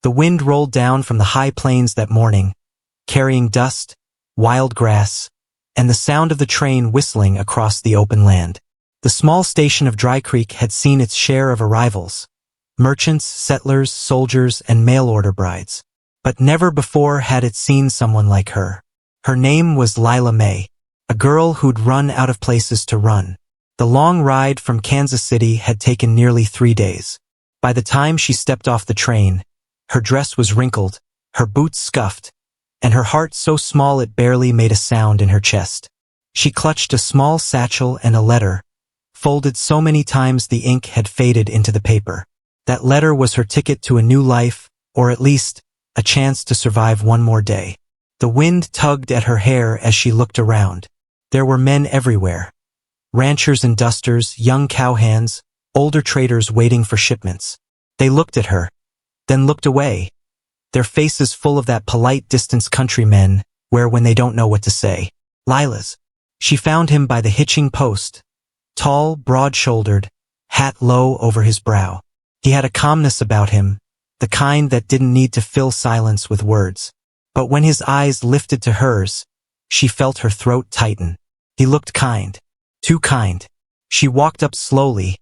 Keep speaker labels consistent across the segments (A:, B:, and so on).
A: The wind rolled down from the high plains that morning, carrying dust, wild grass, and the sound of the train whistling across the open land. The small station of Dry Creek had seen its share of arrivals, merchants, settlers, soldiers, and mail-order brides. But never before had it seen someone like her. Her name was Lila May, a girl who'd run out of places to run. The long ride from Kansas City had taken nearly 3 days. By the time she stepped off the train, her dress was wrinkled, her boots scuffed, and her heart so small it barely made a sound in her chest. She clutched a small satchel and a letter, folded so many times the ink had faded into the paper. That letter was her ticket to a new life, or at least, a chance to survive one more day. The wind tugged at her hair as she looked around. There were men everywhere. Ranchers and dusters, young cowhands, older traders waiting for shipments. They looked at her, then looked away, their faces full of that polite distance countrymen wear when they don't know what to say. Lila's. She found him by the hitching post, tall, broad-shouldered, hat low over his brow. He had a calmness about him, the kind that didn't need to fill silence with words. But when his eyes lifted to hers, she felt her throat tighten. He looked kind. Too kind. She walked up slowly,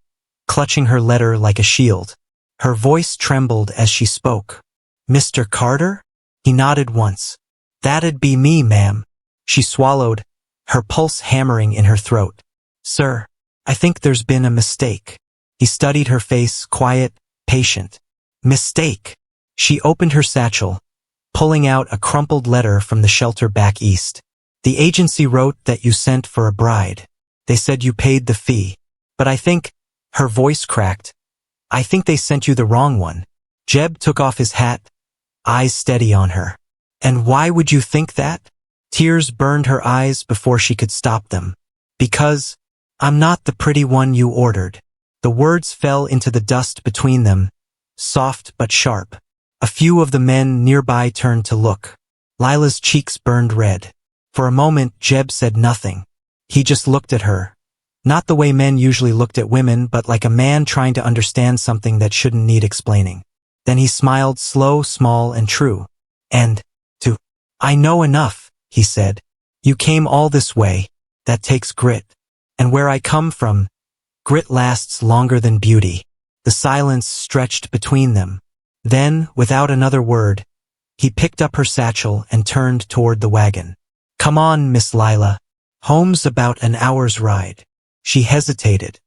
A: clutching her letter like a shield. Her voice trembled as she spoke. "Mr. Carter?" He nodded once. "That'd be me, ma'am." She swallowed, her pulse hammering in her throat. "Sir, I think there's been a mistake." He studied her face, quiet, patient. "Mistake?" She opened her satchel, pulling out a crumpled letter from the shelter back east. "The agency wrote that you sent for a bride. They said you paid the fee. But I think," her voice cracked, "I think they sent you the wrong one." Jeb took off his hat, eyes steady on her. "And why would you think that?" Tears burned her eyes before she could stop them. "Because I'm not the pretty one you ordered." The words fell into the dust between them, soft but sharp. A few of the men nearby turned to look. Lila's cheeks burned red. For a moment, Jeb said nothing. He just looked at her. Not the way men usually looked at women, but like a man trying to understand something that shouldn't need explaining. Then he smiled, slow, small, and true. "I know enough," he said. "You came all this way. That takes grit. And where I come from, grit lasts longer than beauty." The silence stretched between them. Then, without another word, he picked up her satchel and turned toward the wagon. "Come on, Miss Lila. Home's about an hour's ride." She hesitated.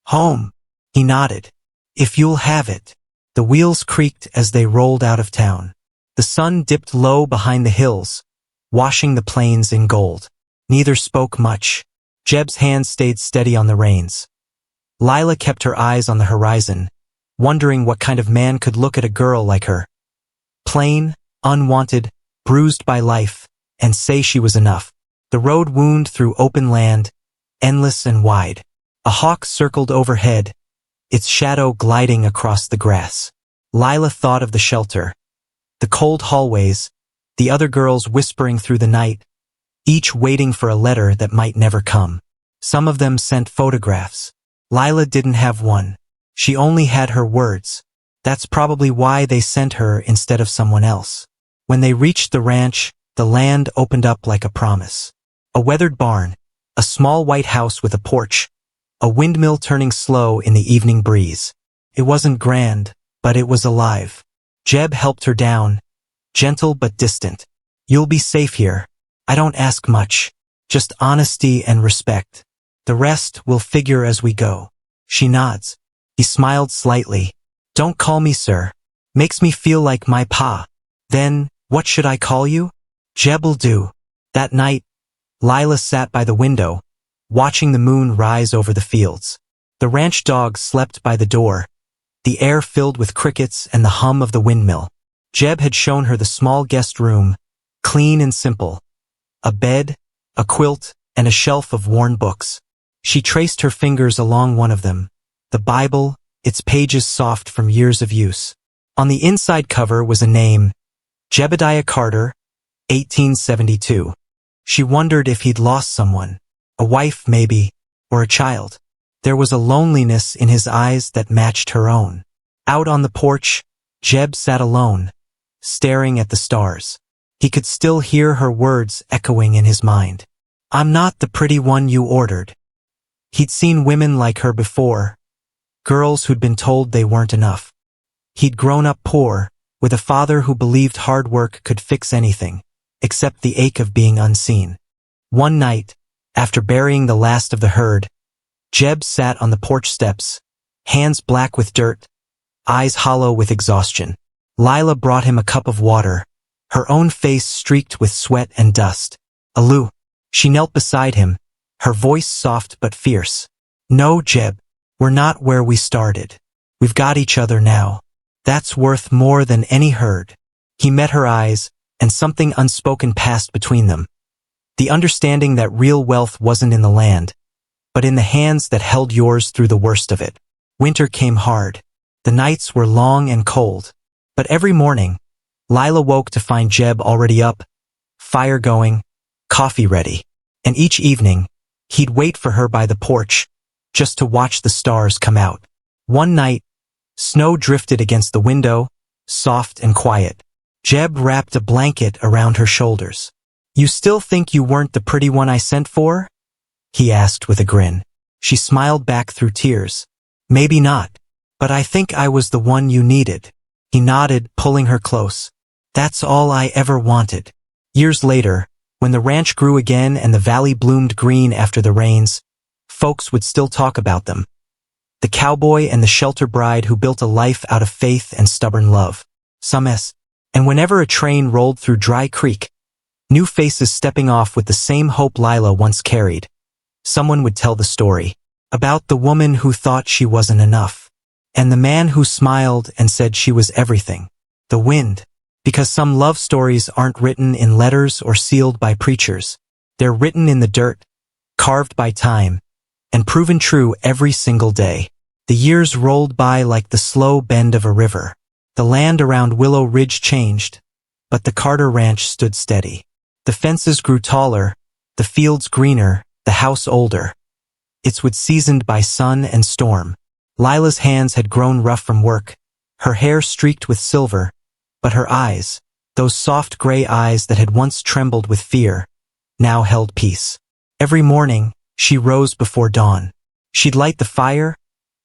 A: "Home?" He nodded. "If you'll have it." The wheels creaked as they rolled out of town. The sun dipped low behind the hills, washing the plains in gold. Neither spoke much. Jeb's hand stayed steady on the reins. Lila kept her eyes on the horizon, wondering what kind of man could look at a girl like her. Plain, unwanted, bruised by life, and say she was enough. The road wound through open land, endless and wide. A hawk circled overhead, its shadow gliding across the grass. Lila thought of the shelter, the cold hallways, the other girls whispering through the night, each waiting for a letter that might never come. Some of them sent photographs. Lila didn't have one. She only had her words. That's probably why they sent her instead of someone else. When they reached the ranch, the land opened up like a promise. A weathered barn, a small white house with a porch, a windmill turning slow in the evening breeze. It wasn't grand, but it was alive. Jeb helped her down, gentle but distant. "You'll be safe here. I don't ask much, just honesty and respect. The rest we'll figure as we go." She nods. He smiled slightly. "Don't call me sir. Makes me feel like my pa." "Then, what should I call you?" "Jeb'll do." That night, Lila sat by the window, watching the moon rise over the fields. The ranch dog slept by the door, the air filled with crickets and the hum of the windmill. Jeb had shown her the small guest room, clean and simple. A bed, a quilt, and a shelf of worn books. She traced her fingers along one of them, the Bible, its pages soft from years of use. On the inside cover was a name, Jebediah Carter, 1872. She wondered if he'd lost someone, a wife maybe, or a child. There was a loneliness in his eyes that matched her own. Out on the porch, Jeb sat alone, staring at the stars. He could still hear her words echoing in his mind. "I'm not the pretty one you ordered." He'd seen women like her before, girls who'd been told they weren't enough. He'd grown up poor, with a father who believed hard work could fix anything, except the ache of being unseen. One night, after burying the last of the herd, Jeb sat on the porch steps, hands black with dirt, eyes hollow with exhaustion. Lila brought him a cup of water, her own face streaked with sweat and dust. "Aloo." She knelt beside him, her voice soft but fierce. "No, Jeb, we're not where we started. We've got each other now. That's worth more than any herd." He met her eyes, and something unspoken passed between them. The understanding that real wealth wasn't in the land, but in the hands that held yours through the worst of it. Winter came hard. The nights were long and cold. But every morning, Lila woke to find Jeb already up, fire going, coffee ready. And each evening, he'd wait for her by the porch, just to watch the stars come out. One night, snow drifted against the window, soft and quiet. Jeb wrapped a blanket around her shoulders. "You still think you weren't the pretty one I sent for?" he asked with a grin. She smiled back through tears. "Maybe not, but I think I was the one you needed." He nodded, pulling her close. "That's all I ever wanted." Years later, when the ranch grew again and the valley bloomed green after the rains, folks would still talk about them. The cowboy and the shelter bride who built a life out of faith and stubborn love. And whenever a train rolled through Dry Creek, new faces stepping off with the same hope Lila once carried, someone would tell the story about the woman who thought she wasn't enough, and the man who smiled and said she was everything. The wind. Because some love stories aren't written in letters or sealed by preachers. They're written in the dirt, carved by time, and proven true every single day. The years rolled by like the slow bend of a river. The land around Willow Ridge changed, but the Carter Ranch stood steady. The fences grew taller, the fields greener, the house older. Its wood seasoned by sun and storm. Lila's hands had grown rough from work, her hair streaked with silver, but her eyes, those soft gray eyes that had once trembled with fear, now held peace. Every morning, she rose before dawn. She'd light the fire,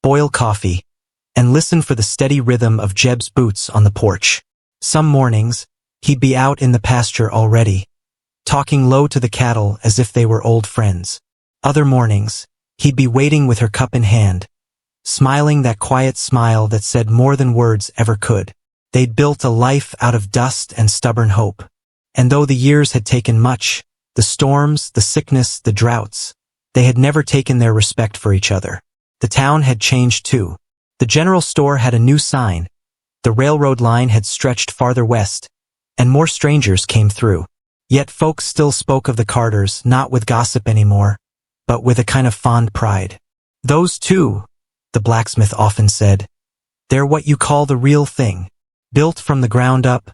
A: boil coffee, and listen for the steady rhythm of Jeb's boots on the porch. Some mornings, he'd be out in the pasture already, talking low to the cattle as if they were old friends. Other mornings, he'd be waiting with her cup in hand, smiling that quiet smile that said more than words ever could. They'd built a life out of dust and stubborn hope. And though the years had taken much, the storms, the sickness, the droughts, they had never taken their respect for each other. The town had changed too. The general store had a new sign. The railroad line had stretched farther west, and more strangers came through. Yet folks still spoke of the Carters, not with gossip anymore, but with a kind of fond pride. "Those two," the blacksmith often said, "they're what you call the real thing. Built from the ground up,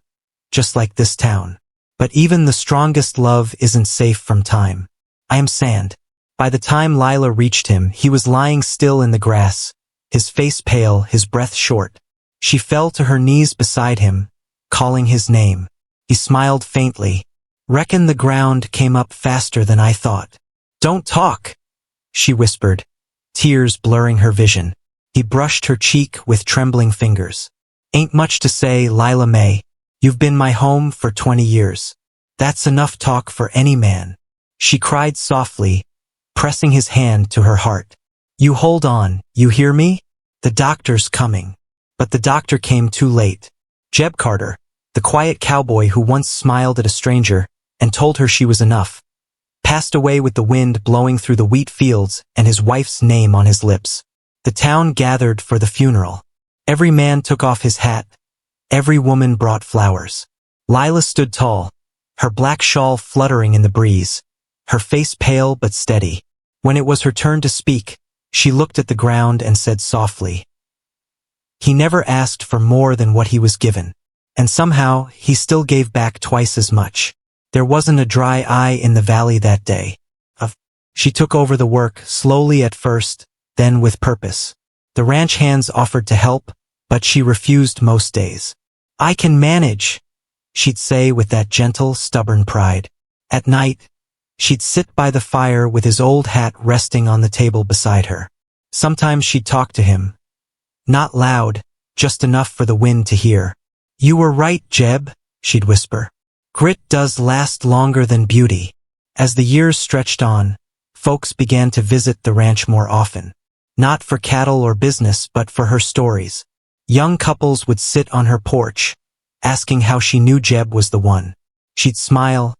A: just like this town. But even the strongest love isn't safe from time. I am sand." By the time Lila reached him, he was lying still in the grass, his face pale, his breath short. She fell to her knees beside him, calling his name. He smiled faintly. "Reckon the ground came up faster than I thought." "Don't talk," she whispered, tears blurring her vision. He brushed her cheek with trembling fingers. "Ain't much to say, Lila May. You've been my home for 20 years. That's enough talk for any man." She cried softly, pressing his hand to her heart. "You hold on, you hear me? The doctor's coming." But the doctor came too late. Jeb Carter, the quiet cowboy who once smiled at a stranger and told her she was enough, passed away with the wind blowing through the wheat fields and his wife's name on his lips. The town gathered for the funeral. Every man took off his hat. Every woman brought flowers. Lila stood tall, her black shawl fluttering in the breeze, her face pale but steady. When it was her turn to speak, she looked at the ground and said softly, "He never asked for more than what he was given. And somehow, he still gave back twice as much. There wasn't a dry eye in the valley that day." She took over the work, slowly at first, then with purpose. The ranch hands offered to help, but she refused most days. "I can manage," she'd say with that gentle, stubborn pride. At night, she'd sit by the fire with his old hat resting on the table beside her. Sometimes she'd talk to him. Not loud, just enough for the wind to hear. "You were right, Jeb," she'd whisper. "Grit does last longer than beauty." As the years stretched on, folks began to visit the ranch more often. Not for cattle or business, but for her stories. Young couples would sit on her porch, asking how she knew Jeb was the one. She'd smile,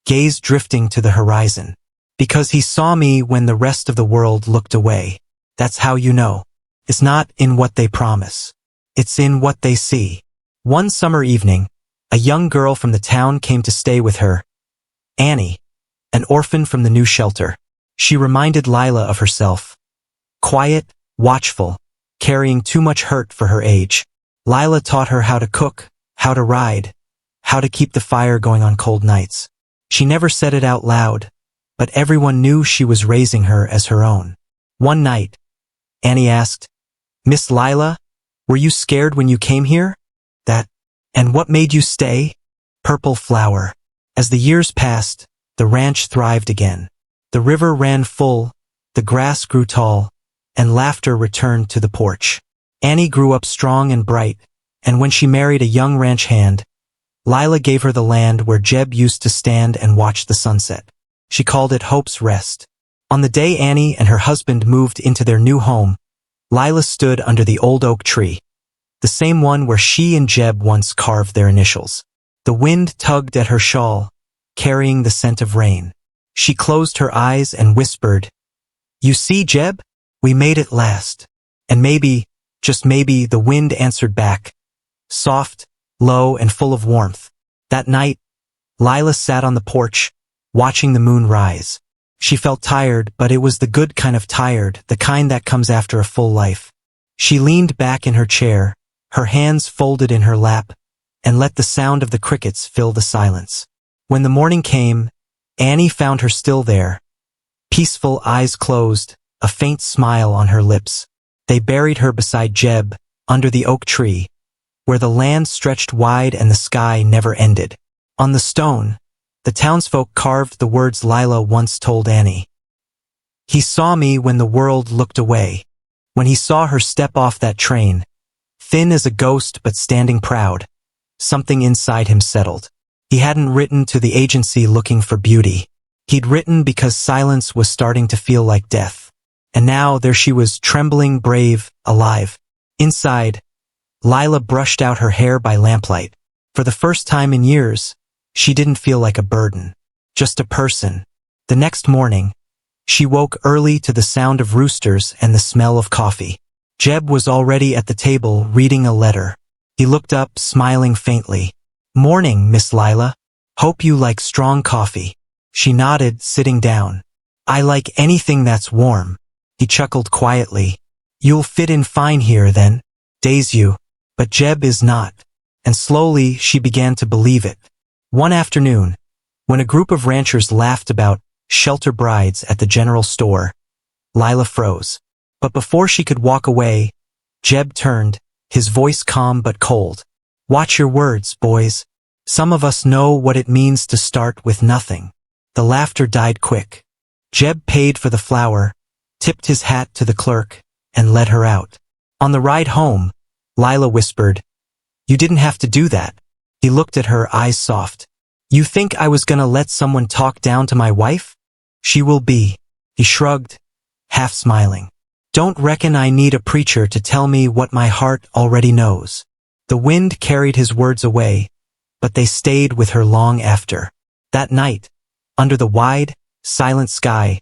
A: gaze drifting to the horizon. "Because he saw me when the rest of the world looked away. That's how you know. It's not in what they promise. It's in what they see." One summer evening, a young girl from the town came to stay with her. Annie, an orphan from the new shelter. She reminded Lila of herself. Quiet, watchful, carrying too much hurt for her age. Lila taught her how to cook, how to ride, how to keep the fire going on cold nights. She never said it out loud, but everyone knew she was raising her as her own. One night, Annie asked, "Miss Lila, were you scared when you came here?" "That. And what made you stay?" "Purple flower." As the years passed, the ranch thrived again. The river ran full, the grass grew tall, and laughter returned to the porch. Annie grew up strong and bright, and when she married a young ranch hand, Lila gave her the land where Jeb used to stand and watch the sunset. She called it Hope's Rest. On the day Annie and her husband moved into their new home, Lila stood under the old oak tree, the same one where she and Jeb once carved their initials. The wind tugged at her shawl, carrying the scent of rain. She closed her eyes and whispered, "You see, Jeb? We made it last." And maybe, just maybe, the wind answered back, soft, low, and full of warmth. That night, Lila sat on the porch, watching the moon rise. She felt tired, but it was the good kind of tired, the kind that comes after a full life. She leaned back in her chair, her hands folded in her lap, and let the sound of the crickets fill the silence. When the morning came, Annie found her still there, peaceful, eyes closed, a faint smile on her lips. They buried her beside Jeb, under the oak tree, where the land stretched wide and the sky never ended. On the stone, the townsfolk carved the words Lila once told Annie. "He saw me when the world looked away." When he saw her step off that train, thin as a ghost but standing proud, something inside him settled. He hadn't written to the agency looking for beauty. He'd written because silence was starting to feel like death. And now there she was, trembling, brave, alive. Inside, Lila brushed out her hair by lamplight. For the first time in years, she didn't feel like a burden, just a person. The next morning, she woke early to the sound of roosters and the smell of coffee. Jeb was already at the table reading a letter. He looked up, smiling faintly. "Morning, Miss Lila. Hope you like strong coffee." She nodded, sitting down. "I like anything that's warm." He chuckled quietly. "You'll fit in fine here then." "Daze you." But Jeb is not. And slowly she began to believe it. One afternoon, when a group of ranchers laughed about shelter brides at the general store, Lila froze. But before she could walk away, Jeb turned, his voice calm but cold. "Watch your words, boys. Some of us know what it means to start with nothing." The laughter died quick. Jeb paid for the flour, tipped his hat to the clerk, and let her out. On the ride home, Lila whispered, "You didn't have to do that." He looked at her, eyes soft. "You think I was gonna let someone talk down to my wife? She will be." He shrugged, half smiling. "Don't reckon I need a preacher to tell me what my heart already knows." The wind carried his words away, but they stayed with her long after. That night, under the wide, silent sky,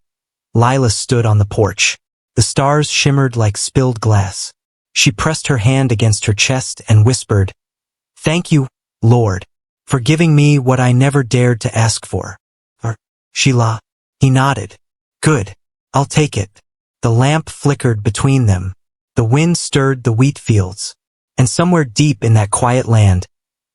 A: Lila stood on the porch. The stars shimmered like spilled glass. She pressed her hand against her chest and whispered, "Thank you, Lord, for giving me what I never dared to ask for." Sheila. He nodded. "Good. I'll take it." The lamp flickered between them. The wind stirred the wheat fields. And somewhere deep in that quiet land,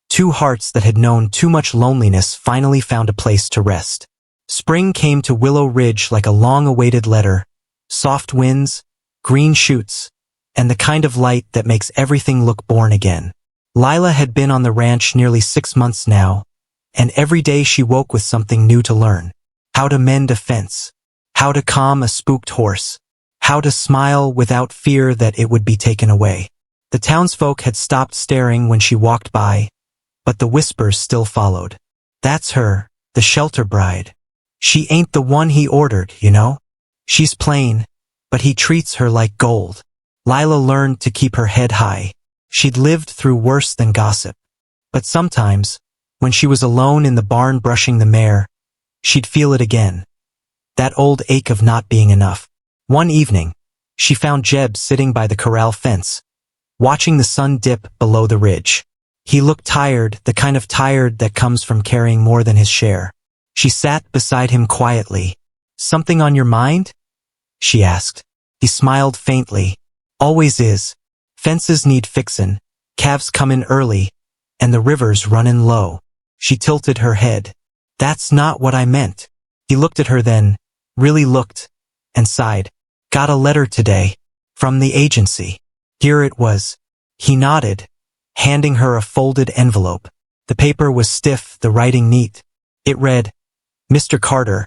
A: two hearts that had known too much loneliness finally found a place to rest. Spring came to Willow Ridge like a long-awaited letter. Soft winds, green shoots, and the kind of light that makes everything look born again. Lila had been on the ranch nearly 6 months now, and every day she woke with something new to learn. How to mend a fence, how to calm a spooked horse, how to smile without fear that it would be taken away. The townsfolk had stopped staring when she walked by, but the whispers still followed. That's her, the shelter bride. She ain't the one he ordered, you know? She's plain, but he treats her like gold. Lila learned to keep her head high. She'd lived through worse than gossip. But sometimes, when she was alone in the barn brushing the mare, she'd feel it again. That old ache of not being enough. One evening, she found Jeb sitting by the corral fence, watching the sun dip below the ridge. He looked tired, the kind of tired that comes from carrying more than his share. She sat beside him quietly. "Something on your mind?" she asked. He smiled faintly. "Always is. Fences need fixin', calves comin' early, and the river's runnin' low." She tilted her head. "That's not what I meant." He looked at her then, really looked, and sighed. "Got a letter today. From the agency." Here it was. He nodded, handing her a folded envelope. The paper was stiff, the writing neat. It read, "Mr. Carter,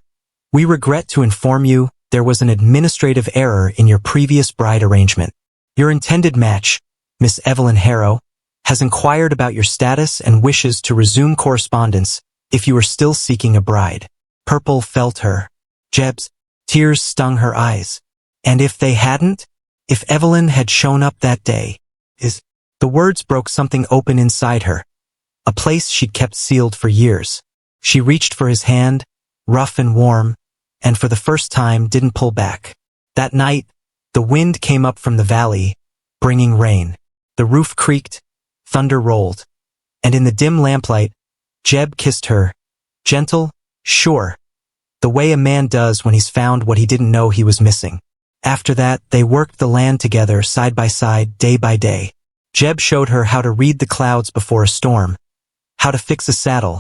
A: we regret to inform you there was an administrative error in your previous bride arrangement. Your intended match, Miss Evelyn Harrow, has inquired about your status and wishes to resume correspondence if you are still seeking a bride." Purple felt her. Jeb's tears stung her eyes. And if they hadn't? If Evelyn had shown up that day? The words broke something open inside her, a place she'd kept sealed for years. She reached for his hand, rough and warm, and for the first time didn't pull back. That night, the wind came up from the valley, bringing rain. The roof creaked, thunder rolled, and in the dim lamplight, Jeb kissed her, gentle, sure, the way a man does when he's found what he didn't know he was missing. After that, they worked the land together side by side, day by day. Jeb showed her how to read the clouds before a storm, how to fix a saddle,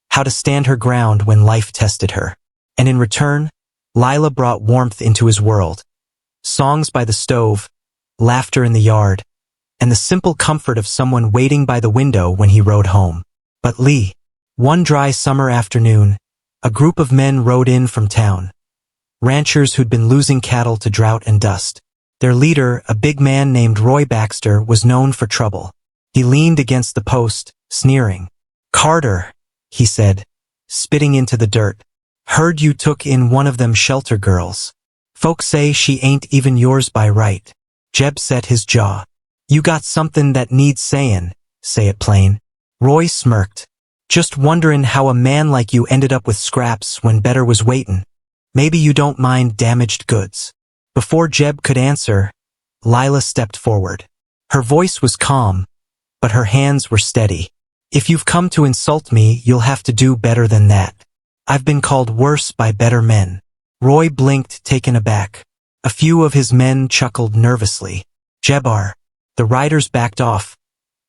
A: how to stand her ground when life tested her. And in return, Lila brought warmth into his world. Songs by the stove, laughter in the yard, and the simple comfort of someone waiting by the window when he rode home. But one dry summer afternoon, a group of men rode in from town. Ranchers who'd been losing cattle to drought and dust. Their leader, a big man named Roy Baxter, was known for trouble. He leaned against the post, sneering. "Carter," he said, spitting into the dirt. "Heard you took in one of them shelter girls. Folks say she ain't even yours by right." Jeb set his jaw. "You got something that needs sayin', say it plain." Roy smirked. "Just wonderin' how a man like you ended up with scraps when better was waitin'. Maybe you don't mind damaged goods." Before Jeb could answer, Lila stepped forward. Her voice was calm, but her hands were steady. "If you've come to insult me, you'll have to do better than that. I've been called worse by better men." Roy blinked, taken aback. A few of his men chuckled nervously. "Jebar." The riders backed off,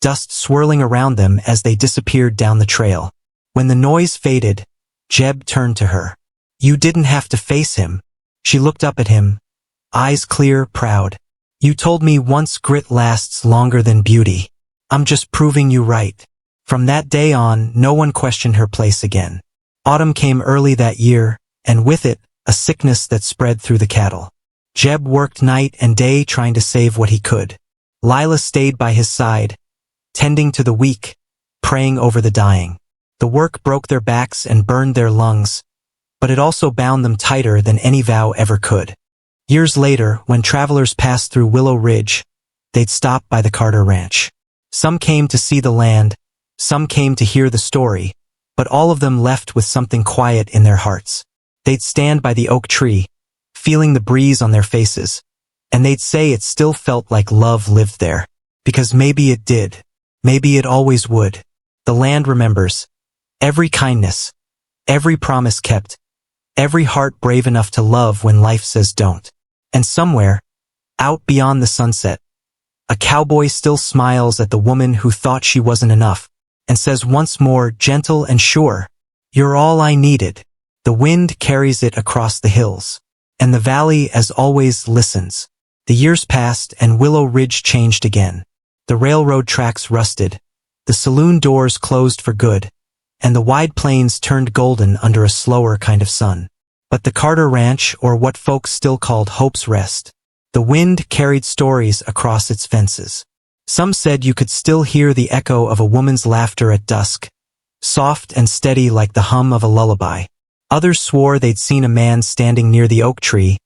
A: dust swirling around them as they disappeared down the trail. When the noise faded, Jeb turned to her. "You didn't have to face him." She looked up at him, eyes clear, proud. "You told me once grit lasts longer than beauty. I'm just proving you right." From that day on, no one questioned her place again. Autumn came early that year, and with it, a sickness that spread through the cattle. Jeb worked night and day trying to save what he could. Lila stayed by his side, tending to the weak, praying over the dying. The work broke their backs and burned their lungs, but it also bound them tighter than any vow ever could. Years later, when travelers passed through Willow Ridge, they'd stop by the Carter Ranch. Some came to see the land, some came to hear the story, but all of them left with something quiet in their hearts. They'd stand by the oak tree, feeling the breeze on their faces, and they'd say it still felt like love lived there. Because maybe it did. Maybe it always would. The land remembers. Every kindness. Every promise kept. Every heart brave enough to love when life says don't. And somewhere, out beyond the sunset, a cowboy still smiles at the woman who thought she wasn't enough, and says once more, gentle and sure, "You're all I needed." The wind carries it across the hills, and the valley, as always, listens. The years passed, and Willow Ridge changed again. The railroad tracks rusted, The saloon doors closed for good, and the wide plains turned golden under a slower kind of sun. But the Carter Ranch, or what folks still called Hope's Rest, the wind carried stories across its fences. Some said you could still hear the echo of a woman's laughter at dusk, soft and steady like the hum of a lullaby. Others swore they'd seen a man standing near the oak tree,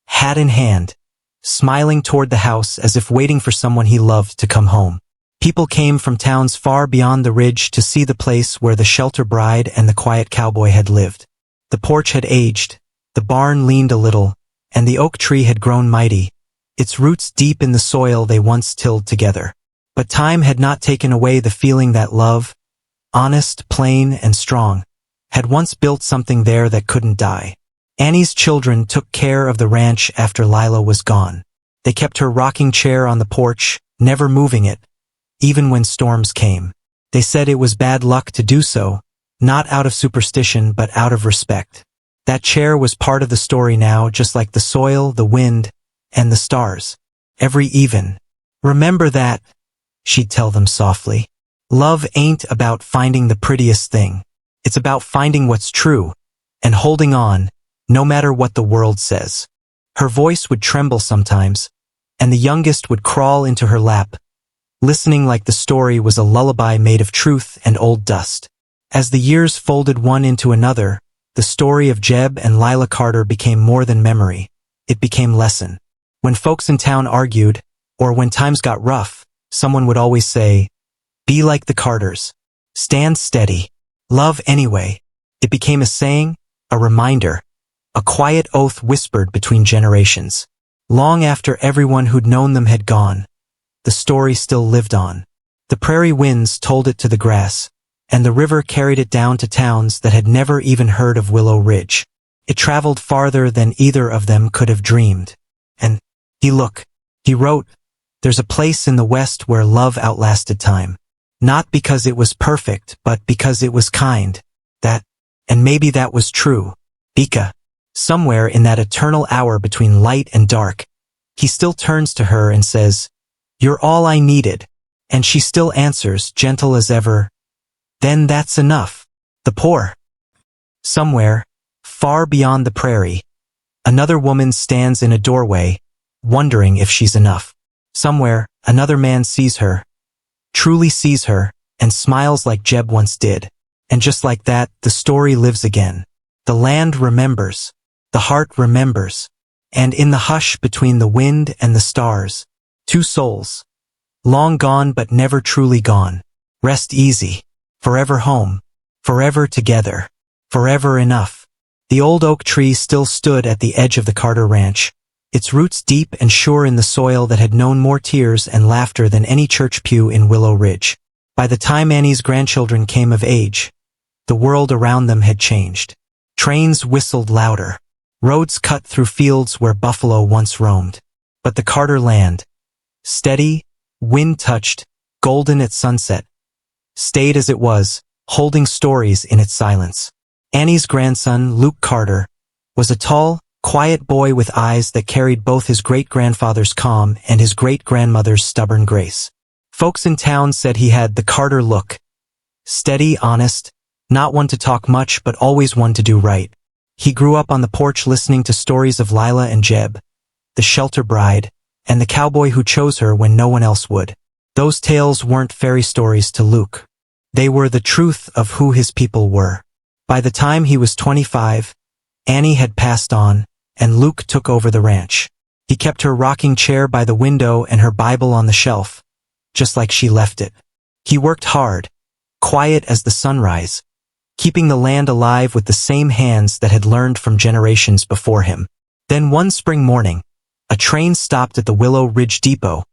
A: hat in hand, smiling toward the house as if waiting for someone he loved to come home. People came from towns far beyond the ridge to see the place where the shelter bride and the quiet cowboy had lived. The porch had aged, the barn leaned a little, and the oak tree had grown mighty, its roots deep in the soil they once tilled together. But time had not taken away the feeling that love, honest, plain, and strong, had once built something there that couldn't die. Annie's children took care of the ranch after Lila was gone. They kept her rocking chair on the porch, never moving it, even when storms came. They said it was bad luck to do so, not out of superstition but out of respect. That chair was part of the story now, just like the soil, the wind, and the stars. Every even. Remember that, she'd tell them softly. Love ain't about finding the prettiest thing. It's about finding what's true, and holding on, no matter what the world says. Her voice would tremble sometimes, and the youngest would crawl into her lap, listening like the story was a lullaby made of truth and old dust. As the years folded one into another, the story of Jeb and Lila Carter became more than memory. It became lesson. When folks in town argued, or when times got rough, someone would always say, "Be like the Carters. Stand steady. Love anyway." It became a saying, a reminder, a quiet oath whispered between generations. Long after everyone who'd known them had gone, the story still lived on. The prairie winds told it to the grass, and the river carried it down to towns that had never even heard of Willow Ridge. It traveled farther than either of them could have dreamed. And, he wrote, there's a place in the West where love outlasted time. Not because it was perfect, but because it was kind. And maybe that was true. Bika. Somewhere in that eternal hour between light and dark, he still turns to her and says, "You're all I needed." And she still answers, gentle as ever, "Then that's enough." The poor. Somewhere, far beyond the prairie, another woman stands in a doorway, wondering if she's enough. Somewhere, another man sees her, truly sees her, and smiles like Jeb once did. And just like that, the story lives again. The land remembers. The heart remembers. And in the hush between the wind and the stars, two souls, long gone but never truly gone, rest easy, forever home, forever together, forever enough. The old oak tree still stood at the edge of the Carter Ranch, its roots deep and sure in the soil that had known more tears and laughter than any church pew in Willow Ridge. By the time Annie's grandchildren came of age, the world around them had changed. Trains whistled louder. Roads cut through fields where buffalo once roamed. But the Carter land, steady, wind-touched, golden at sunset, stayed as it was, holding stories in its silence. Annie's grandson, Luke Carter, was a tall, quiet boy with eyes that carried both his great-grandfather's calm and his great-grandmother's stubborn grace. Folks in town said he had the Carter look. Steady, honest, not one to talk much but always one to do right. He grew up on the porch listening to stories of Lila and Jeb, the shelter bride, and the cowboy who chose her when no one else would. Those tales weren't fairy stories to Luke. They were the truth of who his people were. By the time he was 25, Annie had passed on, and Luke took over the ranch. He kept her rocking chair by the window and her Bible on the shelf, just like she left it. He worked hard, quiet as the sunrise, keeping the land alive with the same hands that had learned from generations before him. Then one spring morning, a train stopped at the Willow Ridge Depot,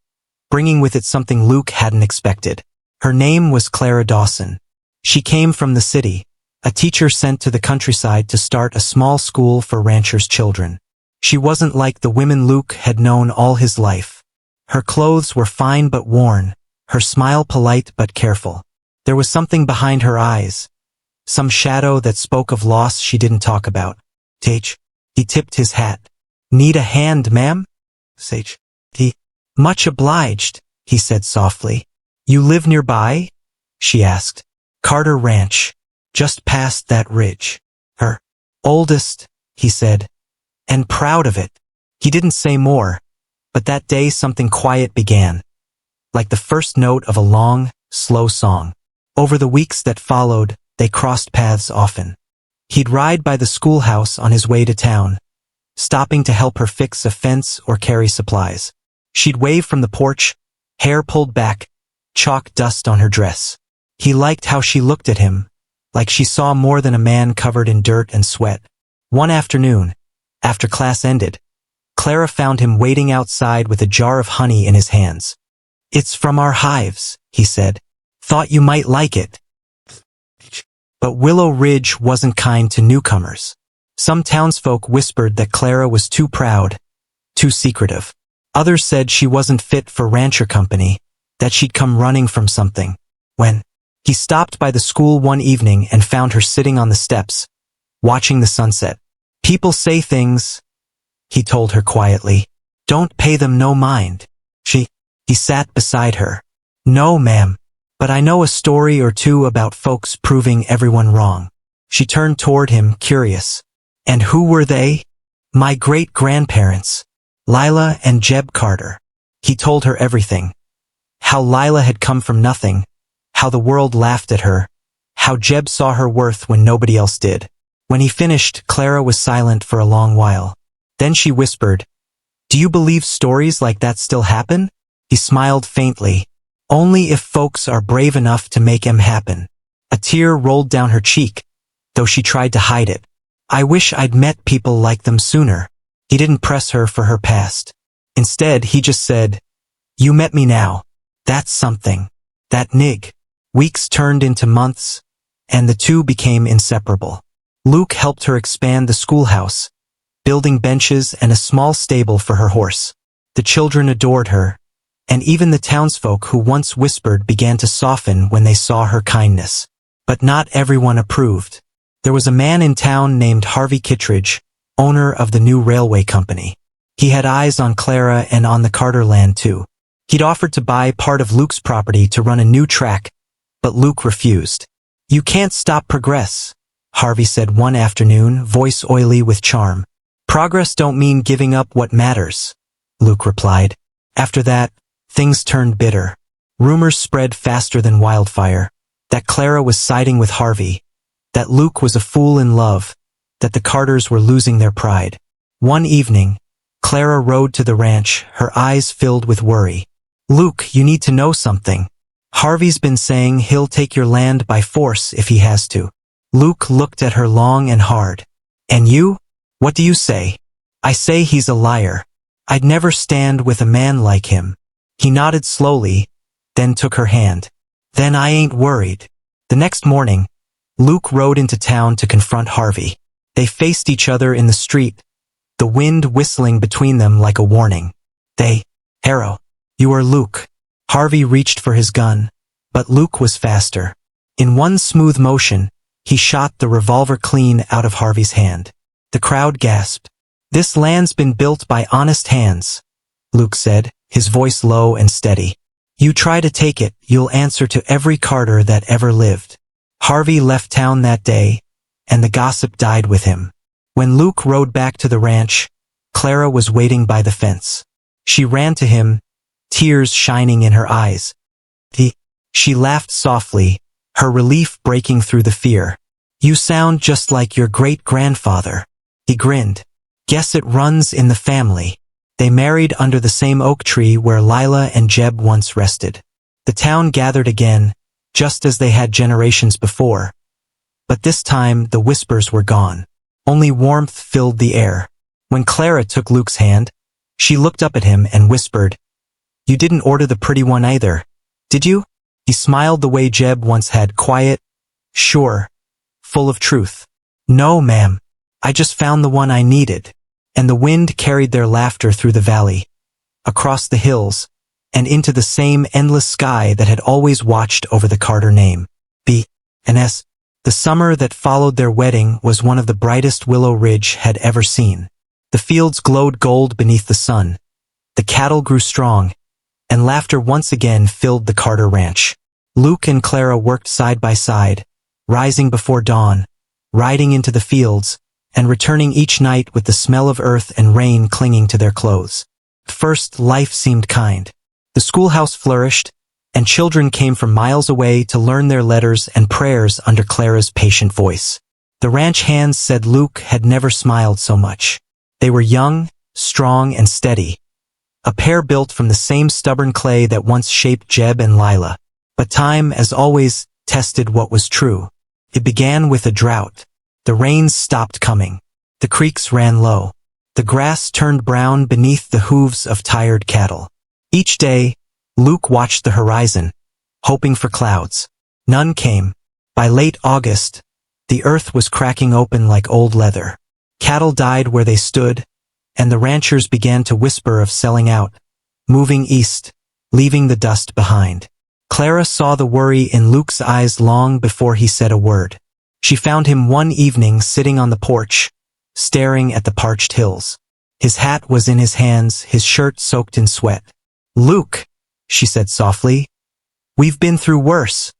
A: bringing with it something Luke hadn't expected. Her name was Clara Dawson. She came from the city, a teacher sent to the countryside to start a small school for ranchers' children. She wasn't like the women Luke had known all his life. Her clothes were fine but worn, her smile polite but careful. There was something behind her eyes, some shadow that spoke of loss she didn't talk about. Sage. He tipped his hat. "Need a hand, ma'am?" Sage. Much obliged, he said softly. "You live nearby?" she asked. Carter Ranch, just past that ridge. Her oldest, he said, and proud of it. He didn't say more, but that day something quiet began, like the first note of a long, slow song. Over the weeks that followed, they crossed paths often. He'd ride by the schoolhouse on his way to town, stopping to help her fix a fence or carry supplies. She'd wave from the porch, hair pulled back, chalk dust on her dress. He liked how she looked at him, like she saw more than a man covered in dirt and sweat. One afternoon, after class ended, Clara found him waiting outside with a jar of honey in his hands. It's from our hives, he said. Thought you might like it. But Willow Ridge wasn't kind to newcomers. Some townsfolk whispered that Clara was too proud, too secretive. Others said she wasn't fit for rancher company, that she'd come running from something. When he stopped by the school one evening and found her sitting on the steps, watching the sunset. People say things, he told her quietly. Don't pay them no mind. He sat beside her. No, ma'am, but I know a story or two about folks proving everyone wrong. She turned toward him, curious. And who were they? My great-grandparents, Lila and Jeb Carter. He told her everything. How Lila had come from nothing, how the world laughed at her, how Jeb saw her worth when nobody else did. When he finished, Clara was silent for a long while. Then she whispered, Do you believe stories like that still happen? He smiled faintly. Only if folks are brave enough to make 'em happen. A tear rolled down her cheek, though she tried to hide it. I wish I'd met people like them sooner. He didn't press her for her past. Instead, he just said, You met me now. That's something. That nig. Weeks turned into months, and the two became inseparable. Luke helped her expand the schoolhouse, building benches and a small stable for her horse. The children adored her, and even the townsfolk who once whispered began to soften when they saw her kindness. But not everyone approved. There was a man in town named Harvey Kittredge, owner of the new railway company. He had eyes on Clara and on the Carter land too. He'd offered to buy part of Luke's property to run a new track, but Luke refused. You can't stop progress, Harvey said one afternoon, voice oily with charm. Progress don't mean giving up what matters, Luke replied. After that, things turned bitter. Rumors spread faster than wildfire, that Clara was siding with Harvey, that Luke was a fool in love, that the Carters were losing their pride. One evening, Clara rode to the ranch, her eyes filled with worry. Luke, you need to know something. Harvey's been saying he'll take your land by force if he has to. Luke looked at her long and hard. And you? What do you say? I say he's a liar. I'd never stand with a man like him. He nodded slowly, then took her hand. Then I ain't worried. The next morning, Luke rode into town to confront Harvey. They faced each other in the street, the wind whistling between them like a warning. Harrow, you are Luke. Harvey reached for his gun, but Luke was faster. In one smooth motion, he shot the revolver clean out of Harvey's hand. The crowd gasped. This land's been built by honest hands, Luke said, his voice low and steady. You try to take it, you'll answer to every Carter that ever lived. Harvey left town that day, and the gossip died with him. When Luke rode back to the ranch, Clara was waiting by the fence. She ran to him, tears shining in her eyes. She laughed softly, her relief breaking through the fear. You sound just like your great-grandfather. He grinned. Guess it runs in the family. They married under the same oak tree where Lila and Jeb once rested. The town gathered again, just as they had generations before. But this time the whispers were gone. Only warmth filled the air. When Clara took Luke's hand, she looked up at him and whispered, You didn't order the pretty one either, did you? He smiled the way Jeb once had, quiet, sure, full of truth. No, ma'am. I just found the one I needed. And the wind carried their laughter through the valley, across the hills, and into the same endless sky that had always watched over the Carter name. B&S. The summer that followed their wedding was one of the brightest Willow Ridge had ever seen. The fields glowed gold beneath the sun, the cattle grew strong, and laughter once again filled the Carter ranch. Luke and Clara worked side by side, rising before dawn, riding into the fields, and returning each night with the smell of earth and rain clinging to their clothes. At first, life seemed kind. The schoolhouse flourished, and children came from miles away to learn their letters and prayers under Clara's patient voice. The ranch hands said Luke had never smiled so much. They were young, strong, and steady, a pair built from the same stubborn clay that once shaped Jeb and Lila. But time, as always, tested what was true. It began with a drought. The rains stopped coming. The creeks ran low. The grass turned brown beneath the hooves of tired cattle. Each day, Luke watched the horizon, hoping for clouds. None came. By late August, the earth was cracking open like old leather. Cattle died where they stood, and the ranchers began to whisper of selling out, moving east, leaving the dust behind. Clara saw the worry in Luke's eyes long before he said a word. She found him one evening sitting on the porch, staring at the parched hills. His hat was in his hands, his shirt soaked in sweat. "Luke," she said softly, "we've been through worse."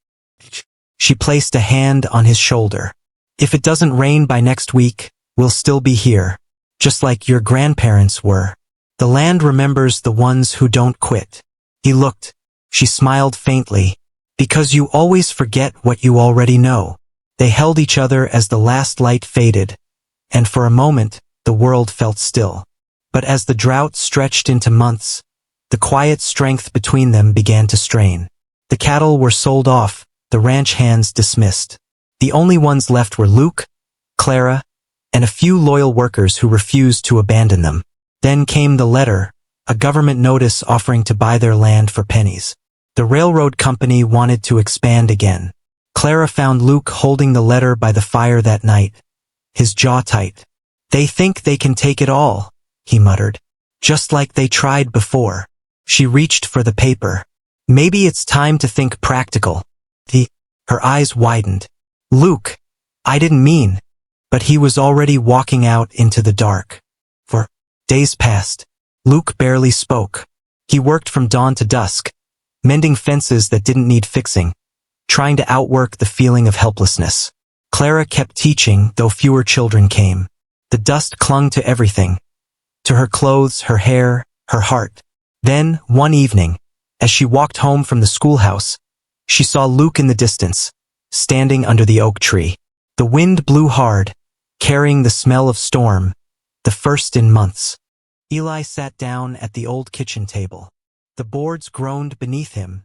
A: She placed a hand on his shoulder. "If it doesn't rain by next week, we'll still be here, just like your grandparents were. The land remembers the ones who don't quit." He looked. She smiled faintly. "Because you always forget what you already know." They held each other as the last light faded, and for a moment, the world felt still. But as the drought stretched into months, the quiet strength between them began to strain. The cattle were sold off, the ranch hands dismissed. The only ones left were Luke, Clara, and a few loyal workers who refused to abandon them. Then came the letter, a government notice offering to buy their land for pennies. The railroad company wanted to expand again. Clara found Luke holding the letter by the fire that night, his jaw tight. "They think they can take it all," he muttered, "just like they tried before." She reached for the paper. "Maybe it's time to think practical." Her eyes widened. "Luke, I didn't mean." But he was already walking out into the dark. For days passed. Luke barely spoke. He worked from dawn to dusk, mending fences that didn't need fixing, trying to outwork the feeling of helplessness. Clara kept teaching, though fewer children came. The dust clung to everything, to her clothes, her hair, her heart. Then, one evening, as she walked home from the schoolhouse, she saw Luke in the distance, standing under the oak tree. The wind blew hard, carrying the smell of storm, the first in months. Eli sat down at the old kitchen table. The boards groaned beneath him,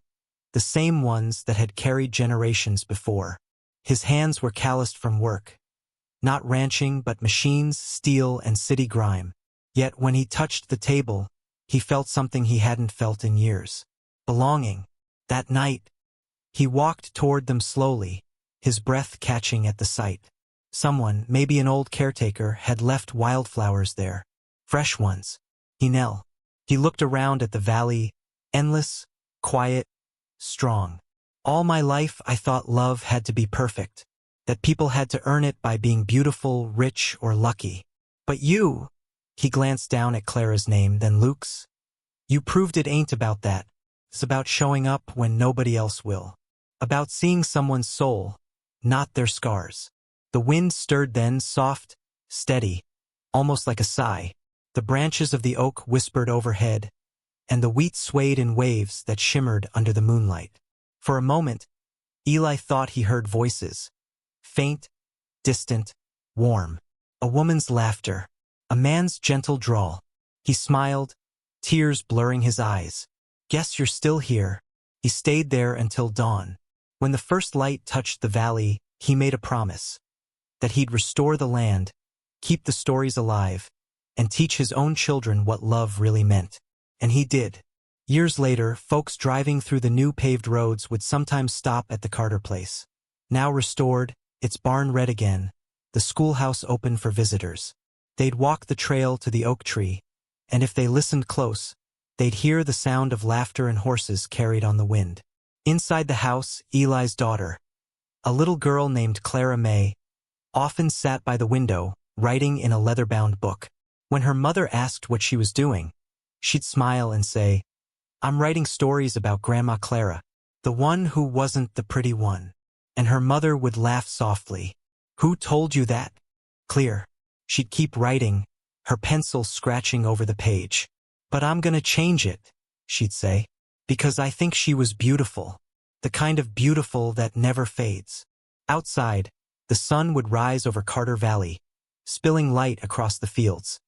A: the same ones that had carried generations before. His hands were calloused from work, not ranching but machines, steel, and city grime. Yet when he touched the table, he felt something he hadn't felt in years. Belonging. That night, he walked toward them slowly, his breath catching at the sight. Someone, maybe an old caretaker, had left wildflowers there. Fresh ones. He knelt. He looked around at the valley, endless, quiet, strong. "All my life I thought love had to be perfect, that people had to earn it by being beautiful, rich, or lucky. But you," he glanced down at Clara's name, then Luke's, "you proved it ain't about that. It's about showing up when nobody else will. About seeing someone's soul, not their scars." The wind stirred then, soft, steady, almost like a sigh. The branches of the oak whispered overhead, and the wheat swayed in waves that shimmered under the moonlight. For a moment, Eli thought he heard voices. Faint, distant, warm. A woman's laughter. A man's gentle drawl. He smiled, tears blurring his eyes. "Guess you're still here." He stayed there until dawn. When the first light touched the valley, he made a promise. That he'd restore the land, keep the stories alive, and teach his own children what love really meant. And he did. Years later, folks driving through the new paved roads would sometimes stop at the Carter place. Now restored, its barn red again, the schoolhouse open for visitors. They'd walk the trail to the oak tree, and if they listened close, they'd hear the sound of laughter and horses carried on the wind. Inside the house, Eli's daughter, a little girl named Clara May, often sat by the window, writing in a leather-bound book. When her mother asked what she was doing, she'd smile and say, "I'm writing stories about Grandma Clara." The one who wasn't the pretty one. And her mother would laugh softly. Who told you that? Clear. She'd keep writing, her pencil scratching over the page. But I'm gonna change it, she'd say. Because I think she was beautiful. The kind of beautiful that never fades. Outside, the sun would rise over Carter Valley, spilling light across the fields.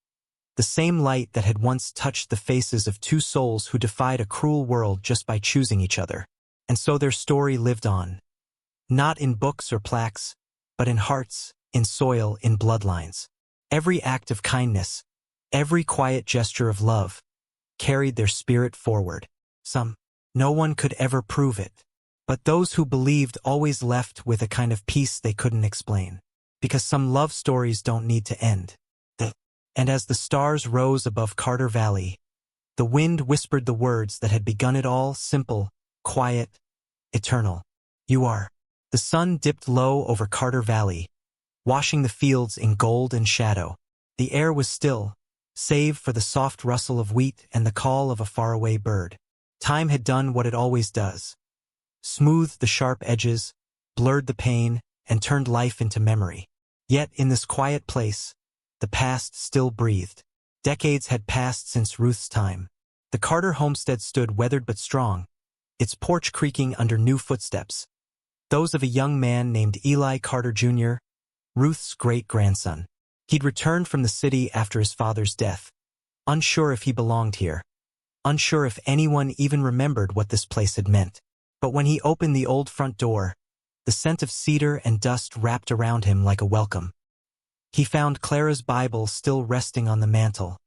A: The same light that had once touched the faces of two souls who defied a cruel world just by choosing each other. And so their story lived on. Not in books or plaques, but in hearts, in soil, in bloodlines. Every act of kindness, every quiet gesture of love, carried their spirit forward. No one could ever prove it. But those who believed always left with a kind of peace they couldn't explain. Because some love stories don't need to end. And as the stars rose above Carter Valley, the wind whispered the words that had begun it all, simple, quiet, eternal. You are. The sun dipped low over Carter Valley, washing the fields in gold and shadow. The air was still, save for the soft rustle of wheat and the call of a faraway bird. Time had done what it always does. Smoothed the sharp edges, blurred the pain, and turned life into memory. Yet in this quiet place, the past still breathed. Decades had passed since Ruth's time. The Carter homestead stood weathered but strong, its porch creaking under new footsteps. Those of a young man named Eli Carter Jr., Ruth's great-grandson. He'd returned from the city after his father's death, unsure if he belonged here, unsure if anyone even remembered what this place had meant. But when he opened the old front door, the scent of cedar and dust wrapped around him like a welcome. He found Clara's Bible still resting on the mantel,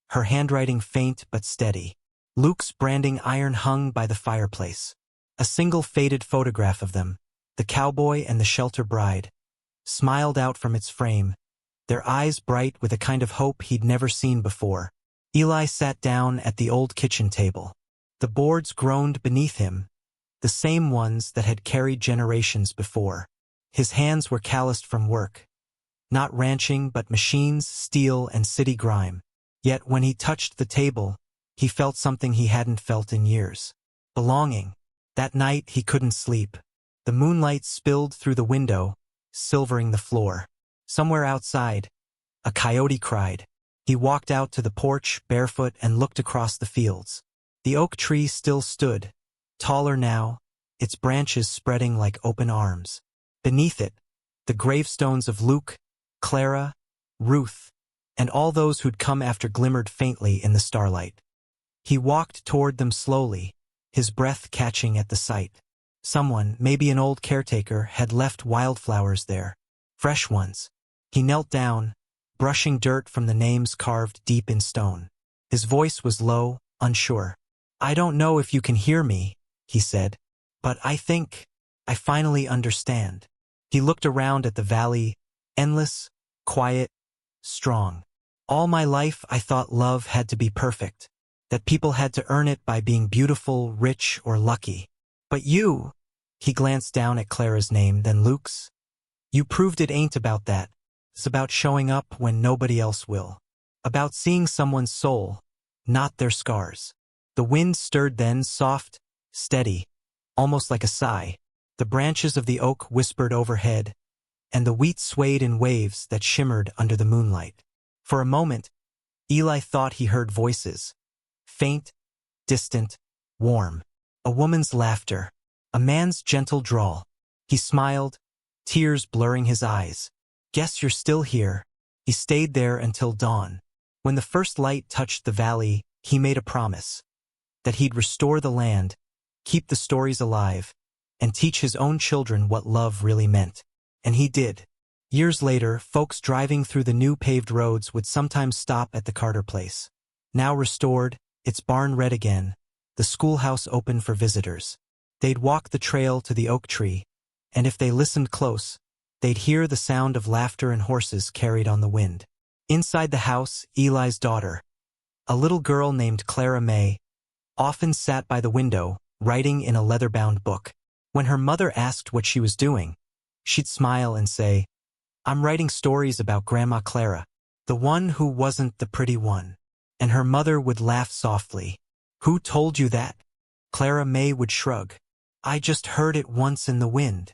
A: her handwriting faint but steady. Luke's branding iron hung by the fireplace. A single faded photograph of them, the cowboy and the shelter bride, smiled out from its frame, their eyes bright with a kind of hope he'd never seen before. Eli sat down at the old kitchen table. The boards groaned beneath him, the same ones that had carried generations before. His hands were calloused from work. Not ranching, but machines, steel, and city grime. Yet when he touched the table, he felt something he hadn't felt in years. Belonging. That night he couldn't sleep. The moonlight spilled through the window, silvering the floor. Somewhere outside, a coyote cried. He walked out to the porch, barefoot, and looked across the fields. The oak tree still stood, taller now, its branches spreading like open arms. Beneath it, the gravestones of Luke, Clara, Ruth, and all those who'd come after glimmered faintly in the starlight. He walked toward them slowly, his breath catching at the sight. Someone, maybe an old caretaker, had left wildflowers there. Fresh ones. He knelt down, brushing dirt from the names carved deep in stone. His voice was low, unsure. I don't know if you can hear me, he said, but I think I finally understand. He looked around at the valley, endless, quiet, strong. All my life I thought love had to be perfect, that people had to earn it by being beautiful, rich, or lucky. But you, he glanced down at Clara's name, then Luke's. You proved it ain't about that. It's about showing up when nobody else will. About seeing someone's soul, not their scars. The wind stirred then, soft, steady, almost like a sigh. The branches of the oak whispered overhead, and the wheat swayed in waves that shimmered under the moonlight. For a moment, Eli thought he heard voices. Faint, distant, warm. A woman's laughter. A man's gentle drawl. He smiled, tears blurring his eyes. Guess you're still here. He stayed there until dawn. When the first light touched the valley, he made a promise. That he'd restore the land, keep the stories alive, and teach his own children what love really meant. And he did. Years later, folks driving through the new paved roads would sometimes stop at the Carter place. Now restored, its barn red again, the schoolhouse open for visitors. They'd walk the trail to the oak tree, and if they listened close, they'd hear the sound of laughter and horses carried on the wind. Inside the house, Eli's daughter, a little girl named Clara May, often sat by the window, writing in a leather-bound book. When her mother asked what she was doing, she'd smile and say, I'm writing stories about Grandma Clara, the one who wasn't the pretty one. And her mother would laugh softly. Who told you that? Clara May would shrug. I just heard it once in the wind.